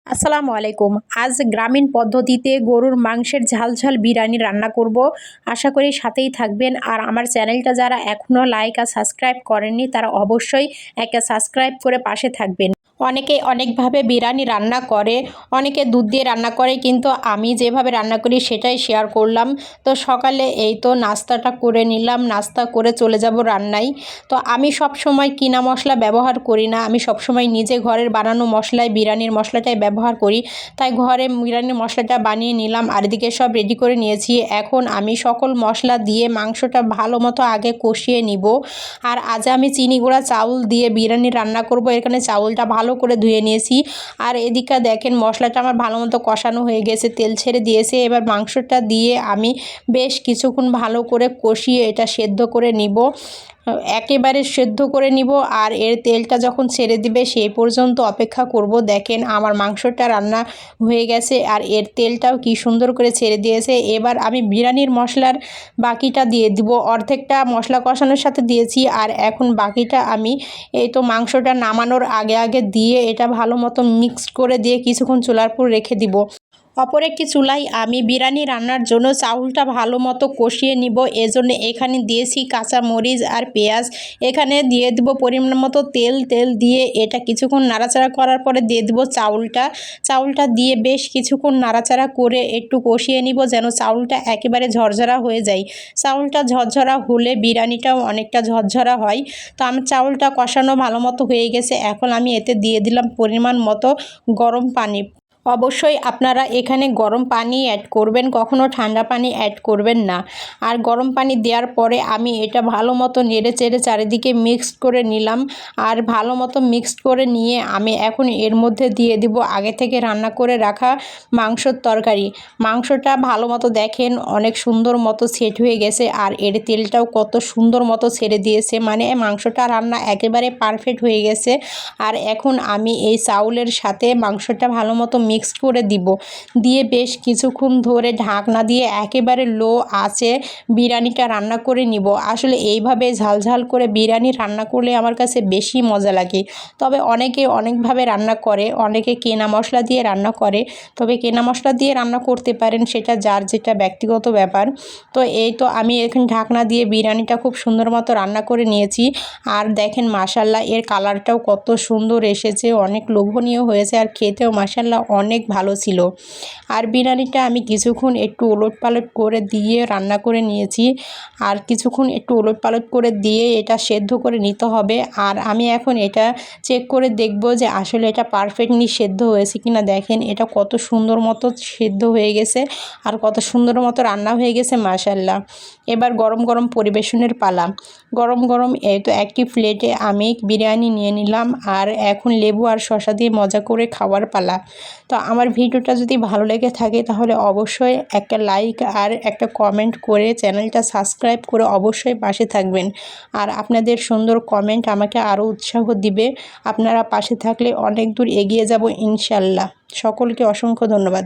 আসসালামু আলাইকুম। আজ গ্রামীণ পদ্ধতিতে গরুর মাংসের ঝাল ঝাল বিরিয়ানি রান্না করব। আশা করি সাথেই থাকবেন। আর আমার চ্যানেলটা যারা এখনও লাইক আর সাবস্ক্রাইব করেননি তারা অবশ্যই একটা সাবস্ক্রাইব করে পাশে থাকবেন। অনেকে অনেকভাবে বিরিয়ানি রান্না করে, অনেকে দুধ দিয়ে রান্না করে, কিন্তু আমি যেভাবে রান্না করি সেটাই শেয়ার করলাম। তো সকালে এই তো নাস্তাটা করে নিলাম, নাস্তা করে চলে যাব রান্নায়। তো আমি সব সময় কিনা মশলা ব্যবহার করি না, আমি সব সময় নিজে ঘরের বানানো মশলাই বিরিয়ানির মশলাটাই ব্যবহার করি। তাই ঘরে বিরিয়ানির মশলাটা বানিয়ে নিলাম আর এদিকে সব রেডি করে নিয়েছি। এখন আমি সকল মশলা দিয়ে মাংসটা ভালো মতো আগে কষিয়ে নিব। আর আজ আমি চিনি গুঁড়া চাউল দিয়ে বিরিয়ানি রান্না করব। এখানে চাউলটা ভালো করে ধুয়ে নিয়েছি। আর এদিকে দেখেন মশলাটা আমার ভালো মতো কষানো হয়ে গেছে, তেল ছেড়ে দিয়েছে। এবার মাংসটা দিয়ে আমি বেশ কিছুক্ষণ ভালো করে কষিয়ে এটা সেদ্ধ করে নিব, একেবারে সেদ্ধ করে নিব। আর এর তেলটা যখন ছেড়ে দিবে সেই পর্যন্ত অপেক্ষা করব। দেখেন আমার মাংসটা রান্না হয়ে গেছে আর এর তেলটাও কি সুন্দর করে ছেড়ে দিয়েছে। এবার আমি বিরিয়ানির মশলার বাকিটা দিয়ে দিব, অর্ধেকটা মশলা কষানোর সাথে দিয়েছি আর এখন বাকিটা আমি এই তো মাংসটা নামানোর আগে আগে দিয়ে এটা ভালো মতো মিক্সড করে দিয়ে কিছুক্ষণ চুলার উপর রেখে দিব। অপর একটি চুলায় আমি বিরিয়ানি রান্নার জন্য চাউলটা ভালো মতো কষিয়ে নিব। এজন্য এখানে দিয়েছি কাঁচা মরিচ আর পেঁয়াজ, এখানে দিয়ে দেব পরিমাণ মতো তেল। তেল দিয়ে এটা কিছুক্ষণ নাড়াচাড়া করার পরে দিয়ে দেব চাউলটা দিয়ে বেশ কিছুক্ষণ নাড়াচাড়া করে একটু কষিয়ে নিব যেন চাউলটা একেবারে ঝরঝরা হয়ে যায়। চাউলটা ঝরঝরা হলে বিরিয়ানিটাও অনেকটা ঝরঝরা হয়। তো আমার চাউলটা কষানো ভালো মতো হয়ে গেছে। এখন আমি এতে দিয়ে দিলাম পরিমাণ মতো গরম পানি। অবশ্যই আপনারা এখানে গরম পানি অ্যাড করবেন, কখনো ঠান্ডা পানি অ্যাড করবেন না। আর গরম পানি দেওয়ার পরে আমি এটা ভালো মতো নেড়ে চেড়ে চারিদিকে মিক্সড করে নিলাম। আর ভালো মতো মিক্সড করে নিয়ে আমি এখন এর মধ্যে দিয়ে দিব আগে থেকে রান্না করে রাখা মাংসর তরকারি। মাংসটা ভালো মতো দেখেন অনেক সুন্দর মতো সেট হয়ে গেছে আর এর তেলটাও কত সুন্দর মতো ছেড়ে দিয়েছে, মানে মাংসটা রান্না একেবারে পারফেক্ট হয়ে গেছে। আর এখন আমি এই চাউলের সাথে মাংসটা ভালো মতো মিক্সড করে দিব, দিয়ে বেশ কিছুক্ষণ ধরে ঢাকনা দিয়ে একেবারে লো আঁচে বিরিয়ানিটা রান্না করে নিব। আসলে এইভাবে ঝালঝাল করে বিরিয়ানি রান্না করলে আমার কাছে বেশি মজা লাগে। তবে অনেকে অনেকভাবে রান্না করে, অনেকে কেনা মশলা দিয়ে রান্না করে। তবে কেনা মশলা দিয়ে রান্না করতে পারেন, সেটা যার যেটা ব্যক্তিগত ব্যাপার। তো এই তো আমি এখানে ঢাকনা দিয়ে বিরিয়ানিটা খুব সুন্দর মতো রান্না করে নিয়েছি। আর দেখেন মাশাল্লাহ এর কালারটাও কত সুন্দর এসেছে, অনেক লোভনীয় হয়েছে আর খেতেও মাশাল্লাহ অনেক ভালো ছিল। আর বিরিয়ানিটা আমি কিছুক্ষণ একটু ওলটপালট করে দিয়ে রান্না করে নিয়েছি। আর কিছুক্ষণ একটু ওলটপালট করে দিয়ে এটা সেদ্ধ করে নিতে হবে। আর আমি এখন এটা চেক করে দেখব যে আসলে এটা পারফেক্টলি সেদ্ধ হয়েছে কিনা। দেখেন এটা কত সুন্দর মতো সেদ্ধ হয়ে গেছে আর কত সুন্দর মতো রান্না হয়ে গেছে মাশাল্লাহ। এবার গরম গরম পরিবেশনের পালা। গরম গরম এই তো একটি প্লেটে আমি বিরিয়ানি নিয়ে নিলাম আর এখন লেবু আর শসা দিয়ে মজা করে খাওয়ার পালা। তো আমার ভিডিওটা যদি ভালো লেগে থাকে তাহলে অবশ্যই একটা লাইক আর একটা কমেন্ট করে চ্যানেলটা সাবস্ক্রাইব করে অবশ্যই পাশে থাকবেন। আর আপনাদের সুন্দর কমেন্ট আমাকে আরও উৎসাহ দিবে। আপনারা পাশে থাকলে অনেক দূর এগিয়ে যাব ইনশাল্লাহ। সকলকে অসংখ্য ধন্যবাদ।